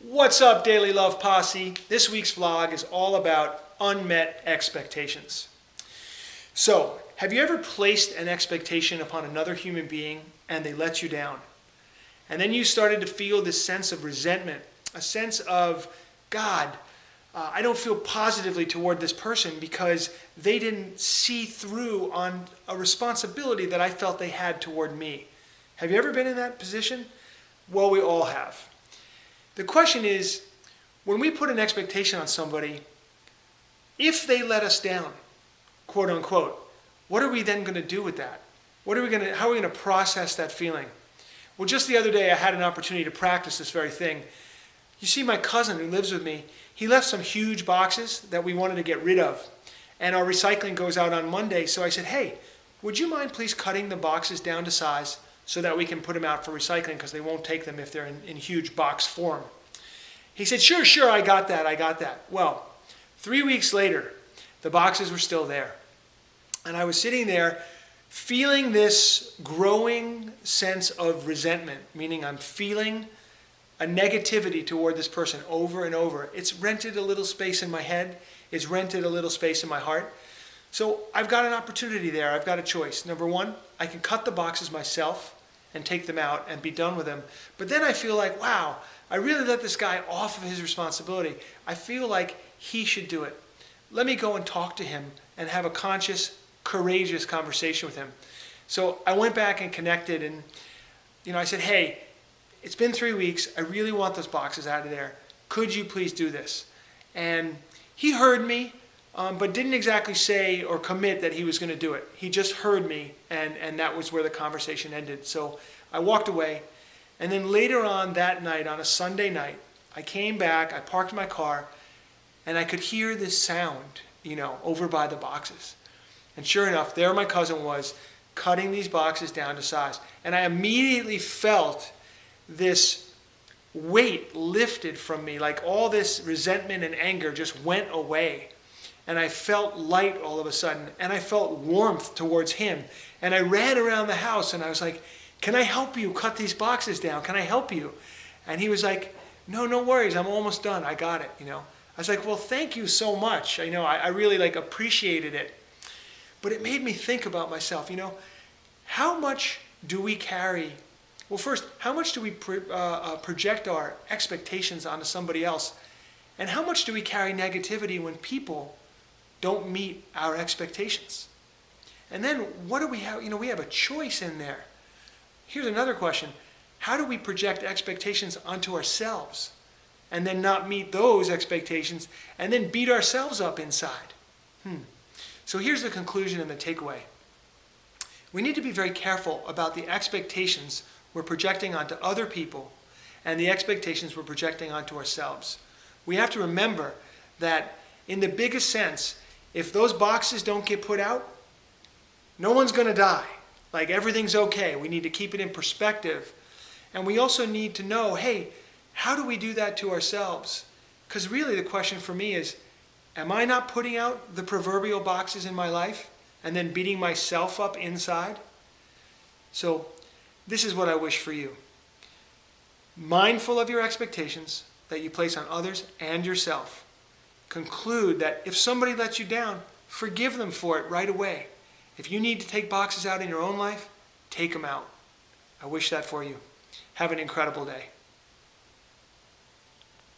What's up, Daily Love Posse? This week's vlog is all about unmet expectations. So, have you ever placed an expectation upon another human being and they let you down? And then you started to feel this sense of resentment, a sense of, God, I don't feel positively toward this person because they didn't see through on a responsibility that I felt they had toward me. Have you ever been in that position? Well, we all have. The question is, when we put an expectation on somebody, if they let us down, quote unquote, what are we then going to do with that? How are we going to process that feeling? Well, just the other day I had an opportunity to practice this very thing. You see, my cousin who lives with me, he left some huge boxes that we wanted to get rid of. And our recycling goes out on Monday, so I said, hey, would you mind please cutting the boxes down to size so that we can put them out for recycling because they won't take them if they're in huge box form. He said, sure, I got that. Well, 3 weeks later, the boxes were still there. And I was sitting there feeling this growing sense of resentment, meaning I'm feeling a negativity toward this person over and over. It's rented a little space in my head. It's rented a little space in my heart. So I've got an opportunity there. I've got a choice. Number one, I can cut the boxes myself and take them out and be done with them. But then I feel like, wow, I really let this guy off of his responsibility. I feel like he should do it. Let me go and talk to him and have a conscious, courageous conversation with him. So I went back and connected and I said, hey, it's been 3 weeks. I really want those boxes out of there. Could you please do this? And he heard me, but didn't exactly say or commit that he was going to do it. He just heard me, and that was where the conversation ended. So I walked away, and then later on that night, on a Sunday night, I came back, I parked my car, and I could hear this sound, over by the boxes. And sure enough, there my cousin was, cutting these boxes down to size. And I immediately felt this weight lifted from me, like all this resentment and anger just went away. And I felt light all of a sudden, and I felt warmth towards him. And I ran around the house, and I was like, can I help you cut these boxes down? Can I help you? And he was like, no worries, I'm almost done, I got it, I was like, well, thank you so much. I really appreciated it. But it made me think about myself, how much do we carry? Well, first, how much do we project our expectations onto somebody else? And how much do we carry negativity when people don't meet our expectations? And then what do we have? We have a choice in there. Here's another question. How do we project expectations onto ourselves and then not meet those expectations and then beat ourselves up inside? So here's the conclusion and the takeaway. We need to be very careful about the expectations we're projecting onto other people and the expectations we're projecting onto ourselves. We have to remember that in the biggest sense, if those boxes don't get put out, no one's going to die. Everything's okay. We need to keep it in perspective. And we also need to know, hey, how do we do that to ourselves? Because really the question for me is, am I not putting out the proverbial boxes in my life and then beating myself up inside? So this is what I wish for you. Mindful of your expectations that you place on others and yourself. Conclude that if somebody lets you down, forgive them for it right away. If you need to take boxes out in your own life, take them out. I wish that for you. Have an incredible day.